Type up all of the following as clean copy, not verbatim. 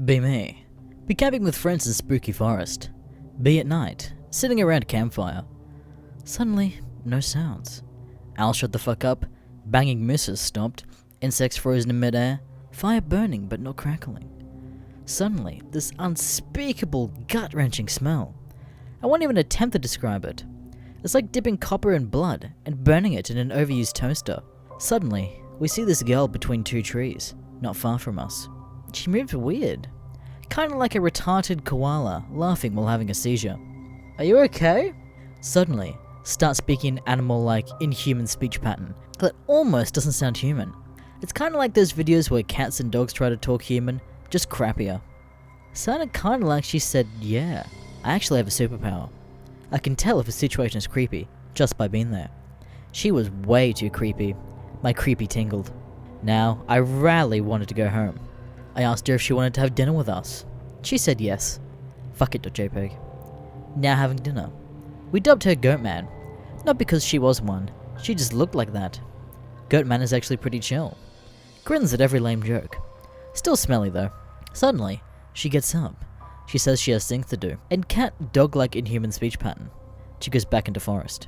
Be me. Be camping with friends in spooky forest. Be at night, sitting around campfire. Suddenly, no sounds. Owl shut the fuck up, banging misses stopped, insects frozen in midair, fire burning but not crackling. Suddenly, this unspeakable, gut-wrenching smell. I won't even attempt to describe it. It's like dipping copper in blood and burning it in an overused toaster. Suddenly, we see this girl between two trees, not far from us. She moved weird. Kinda like a retarded koala, laughing while having a seizure. Are you okay? Suddenly, start speaking animal-like, inhuman speech pattern that almost doesn't sound human. It's kinda like those videos where cats and dogs try to talk human, just crappier. Sounded kinda like she said, yeah, I actually have a superpower. I can tell if a situation is creepy, just by being there. She was way too creepy. My creepy tingled. Now, I rarely wanted to go home. I asked her if she wanted to have dinner with us. She said yes. Fuck it.jpg. Now having dinner. We dubbed her Goatman. Not because she was one, she just looked like that. Goatman is actually pretty chill. Grins at every lame joke. Still smelly though. Suddenly, she gets up. She says she has things to do. And cat dog-like inhuman speech pattern. She goes back into forest.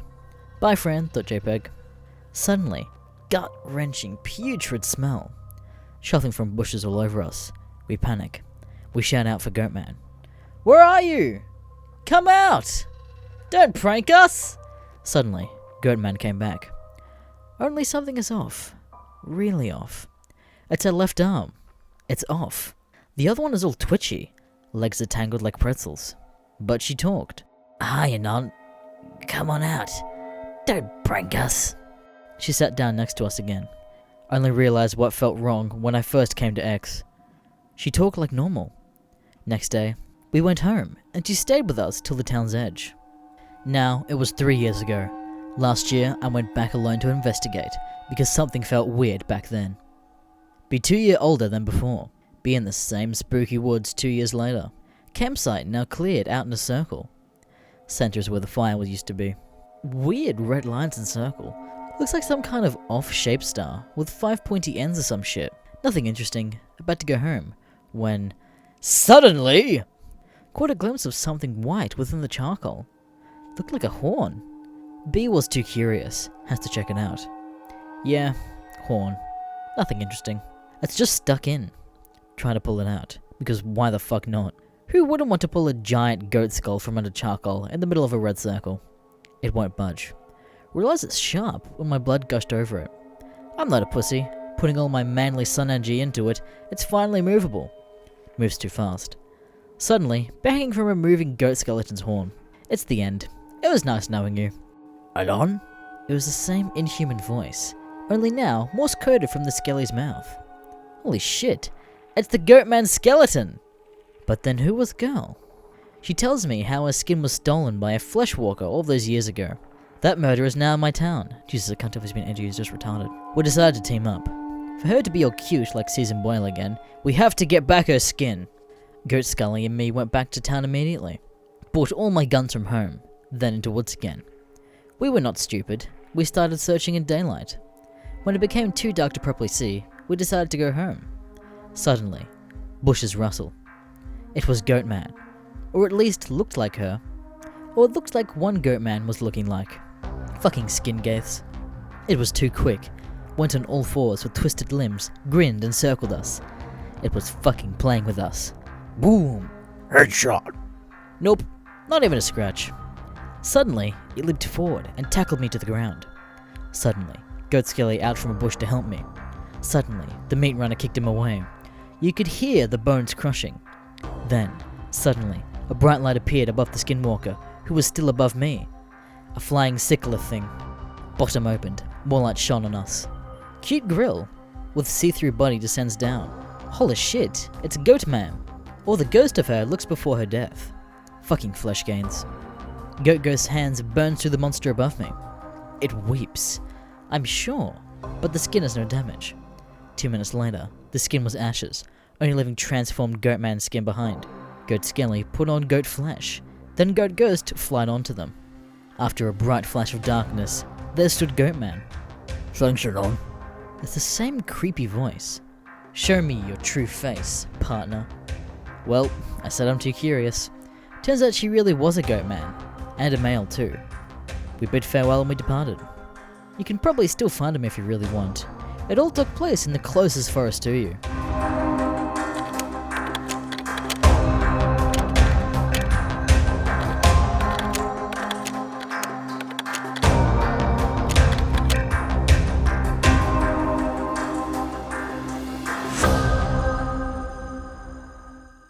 Bye friend.jpg. Suddenly, gut-wrenching, putrid smell. Shuffling from bushes all over us. We panic. We shout out for Goatman. Where are you? Come out! Don't prank us! Suddenly, Goatman came back. Only something is off. Really off. It's her left arm. It's off. The other one is all twitchy. Legs are tangled like pretzels. But she talked. Hi, Anon. Come on out. Don't prank us. She sat down next to us again. Only realized what felt wrong when I first came to X. She talked like normal. Next day, we went home, and she stayed with us till the town's edge. Now, it was 3 years ago. Last year, I went back alone to investigate, because something felt weird back then. Be 2 years older than before. Be in the same spooky woods 2 years later. Campsite now cleared out in a circle. Center is where the fire used to be. Weird red lines in circle. Looks like some kind of off-shaped star, with 5 pointy ends or some shit. Nothing interesting. About to go home, when suddenly caught a glimpse of something white within the charcoal. Looked like a horn. B was too curious. Has to check it out. Yeah, horn. Nothing interesting. It's just stuck in. Try to pull it out, because why the fuck not? Who wouldn't want to pull a giant goat skull from under charcoal in the middle of a red circle? It won't budge. Realize it's sharp when my blood gushed over it. I'm not a pussy. Putting all my manly sun energy into it, it's finally movable. Moves too fast. Suddenly, banging from a moving goat skeleton's horn. It's the end. It was nice knowing you. Alon? It was the same inhuman voice, only now Morse coded from the skelly's mouth. Holy shit, it's the Goatman skeleton! But then who was the girl? She tells me how her skin was stolen by a flesh walker all those years ago. That murder is now in my town. Jesus, I can't tell if he's been injured, he's just retarded. We decided to team up. For her to be all cute like Susan Boyle again, we have to get back her skin. Goat Scully and me went back to town immediately. Bought all my guns from home, then into woods again. We were not stupid. We started searching in daylight. When it became too dark to properly see, we decided to go home. Suddenly, bushes rustle. It was Goatman. Or at least looked like her. Or it looked like one Goatman was looking like. Fucking skin gaiths. It was too quick. Went on all fours with twisted limbs, grinned and circled us. It was fucking playing with us. Boom! Headshot! Nope, not even a scratch. Suddenly, it leaped forward and tackled me to the ground. Suddenly, Goat Skelly out from a bush to help me. Suddenly, the meat runner kicked him away. You could hear the bones crushing. Then, suddenly, a bright light appeared above the skinwalker, who was still above me. A flying sickler thing. Bottom opened, more light shone on us. Cute grill, with see-through body descends down. Holy shit, it's Goatman. Or the ghost of her looks before her death. Fucking flesh gains. Goat Ghost's hands burn through the monster above me. It weeps, I'm sure, but the skin has no damage. 2 minutes later, the skin was ashes, only leaving transformed Goatman's skin behind. Goat Skelly put on goat flesh, then Goat Ghost flied onto them. After a bright flash of darkness, there stood Goatman. Thanks, Anon. It's the same creepy voice. Show me your true face, partner. Well, I said I'm too curious. Turns out she really was a goat man, and a male too. We bid farewell and we departed. You can probably still find him if you really want. It all took place in the closest forest to you.